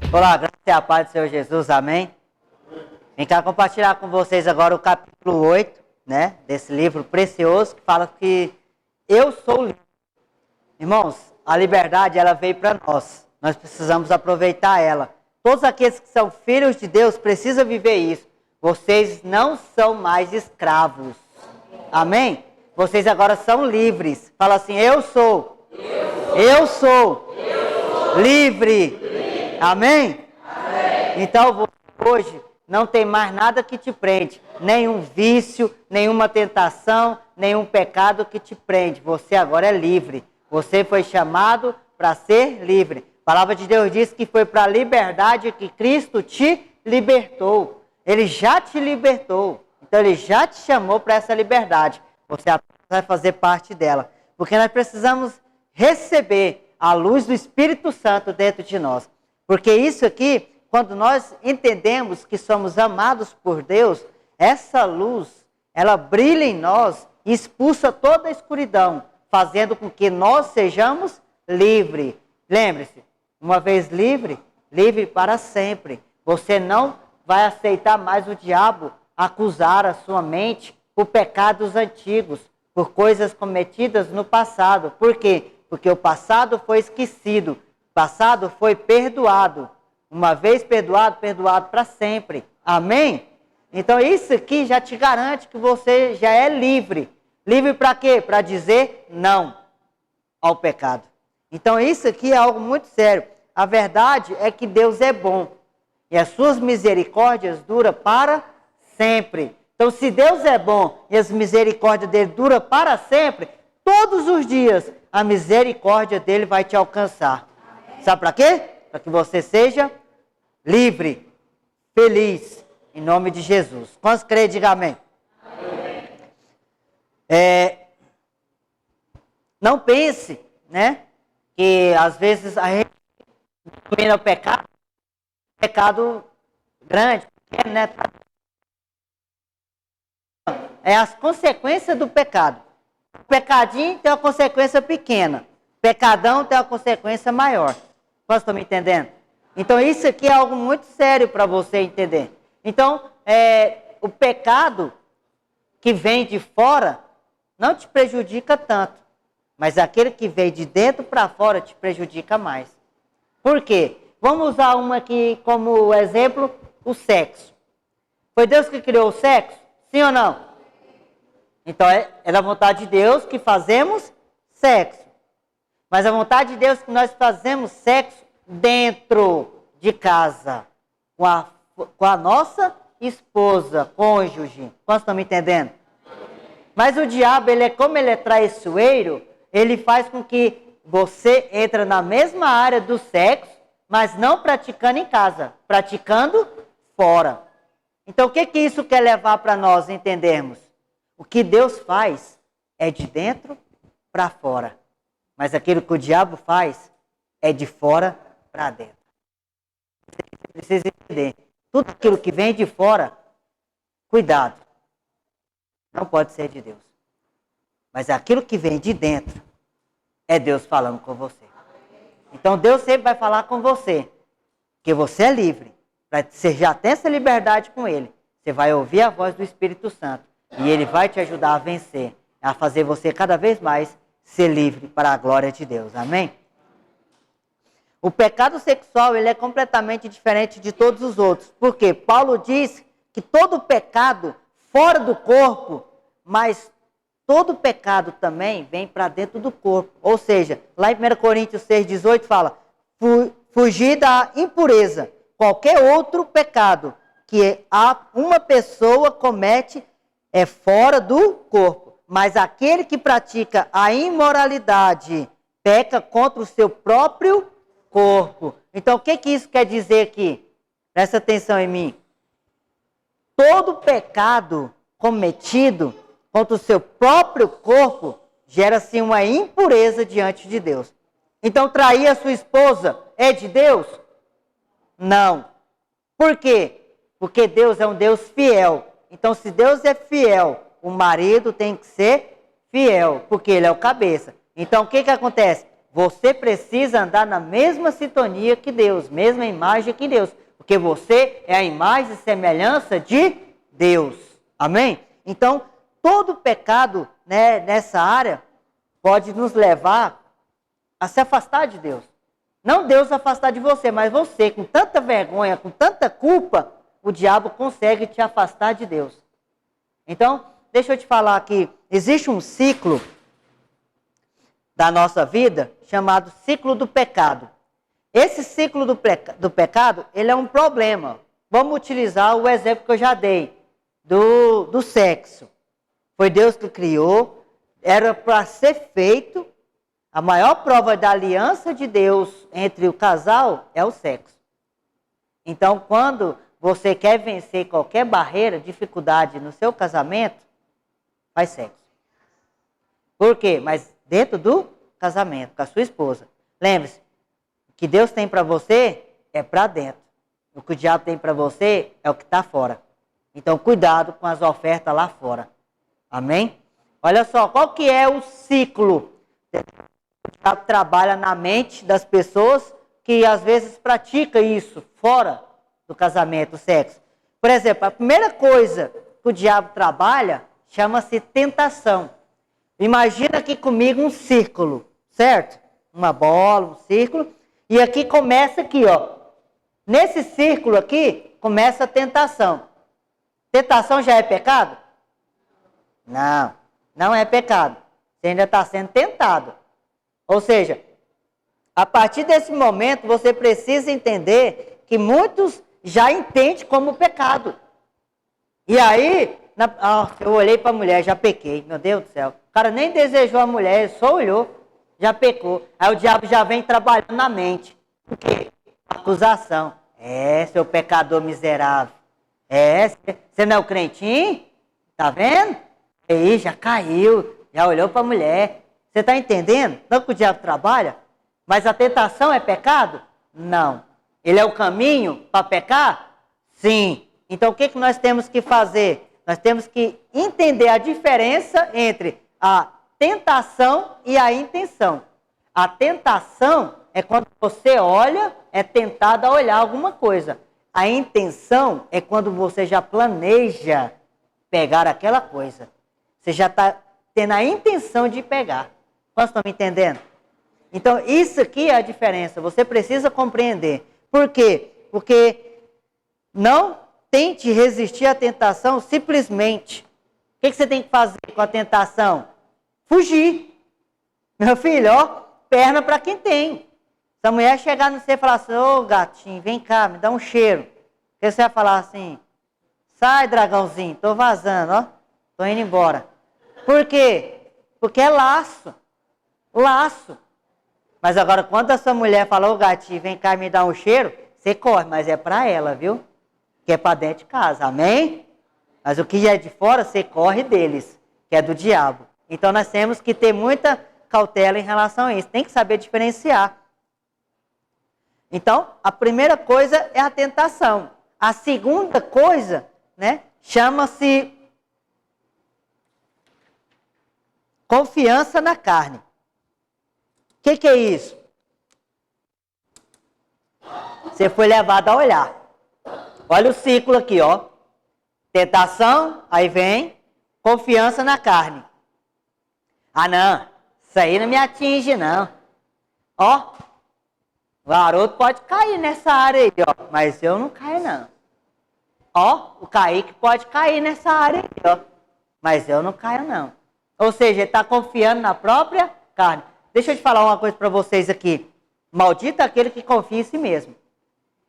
Olá, graças e a paz do Senhor Jesus, amém? Vem cá compartilhar com vocês agora o capítulo 8, né, desse livro precioso, que fala que eu sou livre. Irmãos, a liberdade, ela veio para nós. Nós precisamos aproveitar ela. Todos aqueles que são filhos de Deus precisam viver isso. Vocês não são mais escravos. Amém? Vocês agora são livres. Fala assim, eu sou. Eu sou. Livre. Amém? Então, você hoje não tem mais nada que te prende. Nenhum vício, nenhuma tentação, nenhum pecado que te prende. Você agora é livre. Você foi chamado para ser livre. A palavra de Deus diz que foi para a liberdade que Cristo te libertou. Ele já te libertou. Então, Ele já te chamou para essa liberdade. Você vai fazer parte dela. Porque nós precisamos receber a luz do Espírito Santo dentro de nós. Porque isso aqui, quando nós entendemos que somos amados por Deus, essa luz, ela brilha em nós e expulsa toda a escuridão, fazendo com que nós sejamos livres. Lembre-se, uma vez livre, livre para sempre. Você não vai aceitar mais o diabo acusar a sua mente por pecados antigos, por coisas cometidas no passado. Por quê? Porque o passado foi esquecido, o passado foi perdoado. Uma vez perdoado, perdoado para sempre. Amém? Então isso aqui já te garante que você já é livre. Livre para quê? Para dizer não ao pecado. Então isso aqui é algo muito sério. A verdade é que Deus é bom. E as suas misericórdias duram para sempre. Então se Deus é bom e as misericórdias dele duram para sempre, todos os dias a misericórdia dele vai te alcançar. Sabe para quê? Para que você seja livre, feliz, em nome de Jesus. Quantos creem, diga amém. Não pense, né, que às vezes a gente domina o pecado grande, pequeno, né? É as consequências do pecado. O pecadinho tem uma consequência pequena. O pecadão tem uma consequência maior. Vocês estão me entendendo? Então isso aqui é algo muito sério para você entender. Então, o pecado que vem de fora não te prejudica tanto. Mas aquele que vem de dentro para fora te prejudica mais. Por quê? Vamos usar uma aqui como exemplo, o sexo. Foi Deus que criou o sexo? Sim ou não? Então é da vontade de Deus que fazemos sexo. Mas a vontade de Deus é que nós fazemos sexo dentro de casa, com a nossa esposa, cônjuge. Quantos estão me entendendo? Mas o diabo, como ele é traiçoeiro, ele faz com que você entre na mesma área do sexo, mas não praticando em casa, praticando fora. Então o que isso quer levar para nós entendermos? O que Deus faz é de dentro para fora. Mas aquilo que o diabo faz é de fora para dentro. Você precisa entender. Tudo aquilo que vem de fora, cuidado. Não pode ser de Deus. Mas aquilo que vem de dentro, é Deus falando com você. Então Deus sempre vai falar com você. Porque você é livre. Você já tem essa liberdade com Ele. Você vai ouvir a voz do Espírito Santo. E Ele vai te ajudar a vencer. A fazer você cada vez mais ser livre para a glória de Deus. Amém? O pecado sexual, ele é completamente diferente de todos os outros. Porque Paulo diz que todo pecado fora do corpo, mas todo pecado também vem para dentro do corpo. Ou seja, lá em 1 Coríntios 6,18 fala, fugir da impureza. Qualquer outro pecado que uma pessoa comete é fora do corpo. Mas aquele que pratica a imoralidade peca contra o seu próprio corpo. Então, o que isso quer dizer aqui? Presta atenção em mim. Todo pecado cometido contra o seu próprio corpo gera-se uma impureza diante de Deus. Então, trair a sua esposa é de Deus? Não. Por quê? Porque Deus é um Deus fiel. Então, se Deus é fiel, o marido tem que ser fiel, porque ele é o cabeça. Então, o que acontece? Você precisa andar na mesma sintonia que Deus, mesma imagem que Deus, porque você é a imagem e semelhança de Deus. Amém? Então, todo pecado, né, nessa área pode nos levar a se afastar de Deus. Não Deus afastar de você, mas você, com tanta vergonha, com tanta culpa, o diabo consegue te afastar de Deus. Então, deixa eu te falar aqui, existe um ciclo da nossa vida chamado ciclo do pecado. Esse ciclo do pecado, ele é um problema. Vamos utilizar o exemplo que eu já dei, do sexo. Foi Deus que criou, era para ser feito. A maior prova da aliança de Deus entre o casal é o sexo. Então, quando você quer vencer qualquer barreira, dificuldade no seu casamento, faz sexo. Por quê? Mas dentro do casamento, com a sua esposa. Lembre-se, o que Deus tem para você é para dentro. O que o diabo tem para você é o que está fora. Então, cuidado com as ofertas lá fora. Amém? Olha só, qual que é o ciclo? O diabo trabalha na mente das pessoas que às vezes pratica isso fora do casamento, o sexo. Por exemplo, a primeira coisa que o diabo trabalha chama-se tentação. Imagina aqui comigo um círculo, certo? Uma bola, um círculo. E aqui começa aqui, ó. Nesse círculo aqui, começa a tentação. Tentação já é pecado? Não, não é pecado. Você ainda está sendo tentado. Ou seja, a partir desse momento, você precisa entender que muitos já entendem como pecado. E aí, eu olhei para a mulher, já pequei, meu Deus do céu. O cara nem desejou a mulher, ele só olhou, já pecou. Aí o diabo já vem trabalhando na mente. O quê? Acusação. Seu pecador miserável. Você não é o crentinho? Tá vendo? Aí, já caiu, já olhou para a mulher. Você está entendendo? Não que o diabo trabalha, mas a tentação é pecado? Não. Ele é o caminho para pecar? Sim. Então o que nós temos que fazer? Nós temos que entender a diferença entre a tentação e a intenção. A tentação é quando você olha, é tentado a olhar alguma coisa. A intenção é quando você já planeja pegar aquela coisa. Você já está tendo a intenção de pegar. Vocês estão me entendendo? Então, isso aqui é a diferença. Você precisa compreender. Por quê? Porque não tente resistir à tentação simplesmente. O que você tem que fazer com a tentação? Fugir. Meu filho, ó, perna para quem tem. Se a mulher chegar no você e falar assim, ô gatinho, vem cá, me dá um cheiro. O que você vai falar assim? Sai, dragãozinho, tô vazando, ó. Tô indo embora. Por quê? Porque é laço. Laço. Mas agora, quando a sua mulher fala, ô gatinho, vem cá e me dá um cheiro, você corre, mas é para ela, viu? Que é para dentro de casa, amém? Mas o que é de fora, você corre deles, que é do diabo. Então, nós temos que ter muita cautela em relação a isso. Tem que saber diferenciar. Então, a primeira coisa é a tentação. A segunda coisa, né, chama-se confiança na carne. O que é isso? Você foi levado a olhar. Olha o ciclo aqui, ó. Tentação, aí vem confiança na carne. Ah, não, isso aí não me atinge, não. Ó, o garoto pode cair nessa área aí, ó, mas eu não caio, não. Ó, o Kaique pode cair nessa área aí, ó, mas eu não caio, não. Ou seja, ele está confiando na própria carne. Deixa eu te falar uma coisa para vocês aqui. Maldito aquele que confia em si mesmo.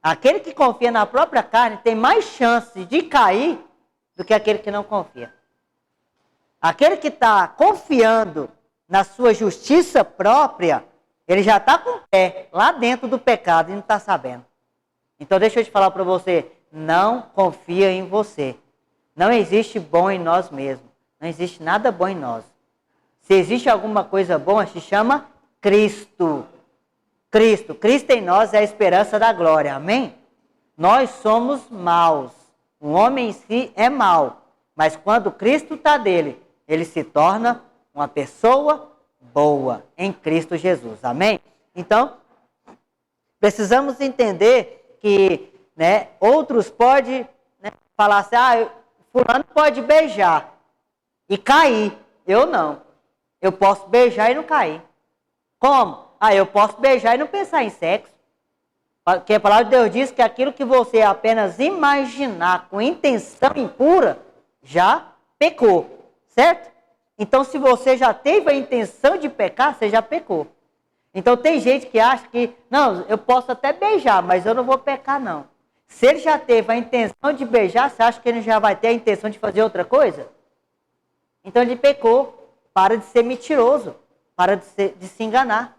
Aquele que confia na própria carne tem mais chance de cair do que aquele que não confia. Aquele que está confiando na sua justiça própria, ele já está com o pé lá dentro do pecado e não está sabendo. Então deixa eu te falar para você, não confia em você. Não existe bom em nós mesmos. Não existe nada bom em nós. Se existe alguma coisa boa, se chama Cristo. Cristo. Cristo em nós é a esperança da glória. Amém? Nós somos maus. O homem em si é mau. Mas quando Cristo está dele, ele se torna uma pessoa boa em Cristo Jesus. Amém? Então, precisamos entender que, né, outros podem, né, falar assim, fulano pode beijar e cair. Eu não. Eu posso beijar e não cair. Como? Eu posso beijar e não pensar em sexo. Porque a palavra de Deus diz que aquilo que você apenas imaginar com intenção impura, já pecou. Certo? Então, se você já teve a intenção de pecar, você já pecou. Então, tem gente que acha que, não, eu posso até beijar, mas eu não vou pecar, não. Se ele já teve a intenção de beijar, você acha que ele já vai ter a intenção de fazer outra coisa? Então, ele pecou. Para de ser mentiroso. Para de se enganar.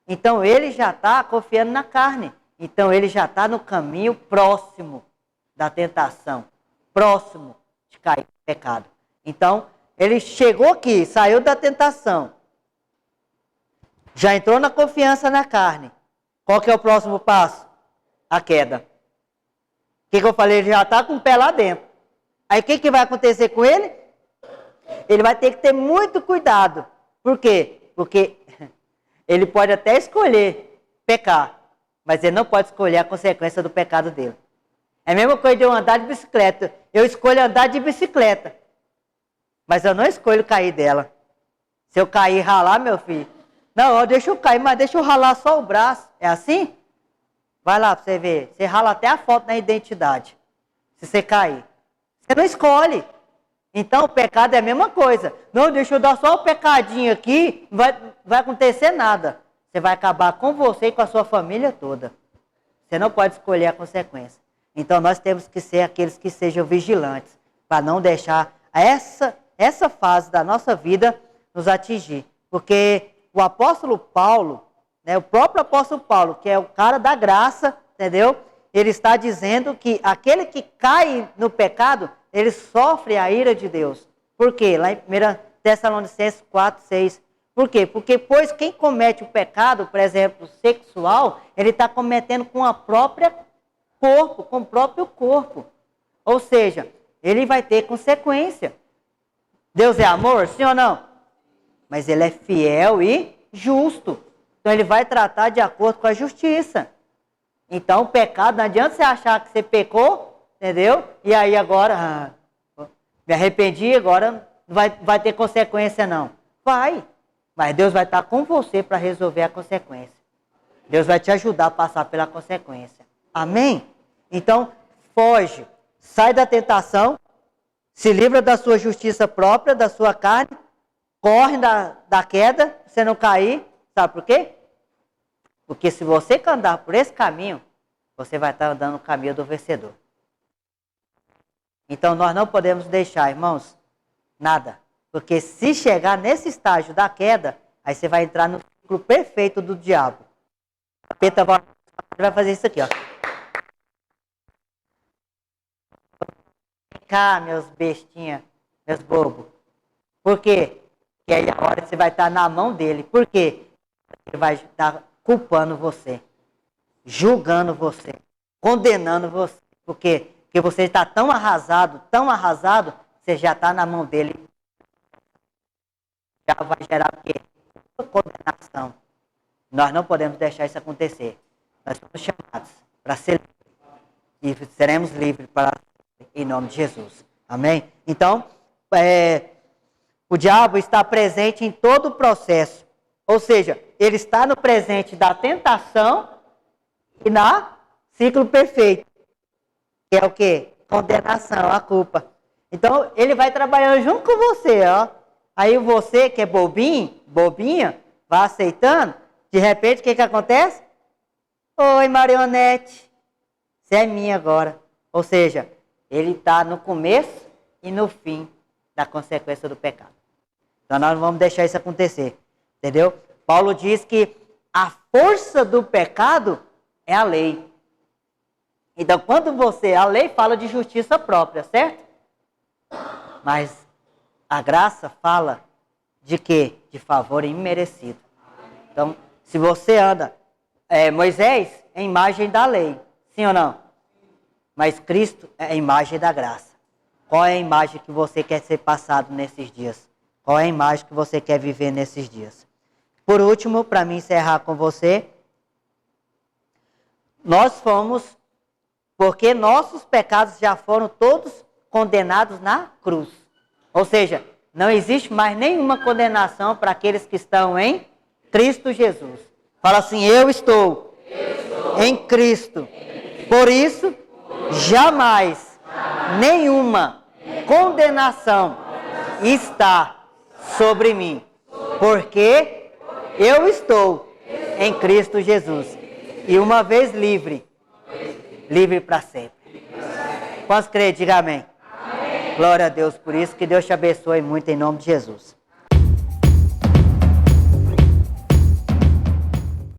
Então, ele já está confiando na carne. Então, ele já está no caminho próximo da tentação. Próximo de cair no pecado. Então, ele chegou aqui, saiu da tentação. Já entrou na confiança na carne. Qual que é o próximo passo? A queda. O que eu falei? Ele já está com o pé lá dentro. Aí o que vai acontecer com ele? Ele vai ter que ter muito cuidado. Por quê? Porque ele pode até escolher pecar, mas ele não pode escolher a consequência do pecado dele. É a mesma coisa de eu andar de bicicleta. Eu escolho andar de bicicleta, mas eu não escolho cair dela. Se eu cair e ralar, meu filho, não, deixa eu cair, mas deixa eu ralar só o braço. É assim? Vai lá para você ver. Você rala até a foto na identidade. Se você cair. Você não escolhe. Então o pecado é a mesma coisa. Não, deixa eu dar só o pecadinho aqui, não vai acontecer nada. Você vai acabar com você e com a sua família toda. Você não pode escolher a consequência. Então nós temos que ser aqueles que sejam vigilantes, para não deixar essa fase da nossa vida nos atingir. Porque o apóstolo Paulo, né, o próprio apóstolo Paulo, que é o cara da graça, entendeu? Ele está dizendo que aquele que cai no pecado, ele sofre a ira de Deus. Por quê? Lá em 1 Tessalonicenses 4, 6. Por quê? Porque, pois, quem comete o pecado, por exemplo, sexual, ele está cometendo com o próprio corpo. Ou seja, ele vai ter consequência. Deus é amor? Sim ou não? Mas ele é fiel e justo. Então, ele vai tratar de acordo com a justiça. Então, o pecado, não adianta você achar que você pecou, entendeu? E aí agora, me arrependi, agora não vai ter consequência não. Vai, mas Deus vai estar com você para resolver a consequência. Deus vai te ajudar a passar pela consequência. Amém? Então, foge, sai da tentação, se livra da sua justiça própria, da sua carne, corre da queda, pra você não cair. Sabe por quê? Porque se você andar por esse caminho, você vai estar andando no caminho do vencedor. Então nós não podemos deixar, irmãos, nada. Porque se chegar nesse estágio da queda, aí você vai entrar no ciclo perfeito do diabo. O capeta vai fazer isso aqui, ó. Vem cá, meus bestinhas, meus bobos. Por quê? Porque aí a hora você vai estar na mão dele. Por quê? Ele vai estar culpando você, julgando você, condenando você. Por quê? Porque você está tão arrasado, você já está na mão dele. Já vai gerar o quê? Condenação. Nós não podemos deixar isso acontecer. Nós somos chamados para ser livres. E seremos livres em nome de Jesus. Amém? Então, o diabo está presente em todo o processo. Ou seja, ele está no presente da tentação e na ciclo perfeito. Que é o quê? Condenação, a culpa. Então, ele vai trabalhando junto com você, ó. Aí você que é bobinha, vai aceitando. De repente, o que acontece? Oi, marionete. Você é minha agora. Ou seja, ele está no começo e no fim da consequência do pecado. Então, nós não vamos deixar isso acontecer. Entendeu? Paulo diz que a força do pecado é a lei. Então, quando a lei fala de justiça própria, certo? Mas a graça fala de quê? De favor imerecido. Então, se você anda... Moisés é a imagem da lei, sim ou não? Mas Cristo é a imagem da graça. Qual é a imagem que você quer ser passado nesses dias? Qual é a imagem que você quer viver nesses dias? Por último, para me encerrar com você, nós fomos, porque nossos pecados já foram todos condenados na cruz. Ou seja, não existe mais nenhuma condenação para aqueles que estão em Cristo Jesus. Fala assim, eu estou em Cristo. Por isso, jamais nenhuma condenação está sobre mim. Porque eu estou em Cristo Jesus. E uma vez livre, livre para sempre. Posso crer? Diga amém. Glória a Deus por isso. Que Deus te abençoe muito em nome de Jesus.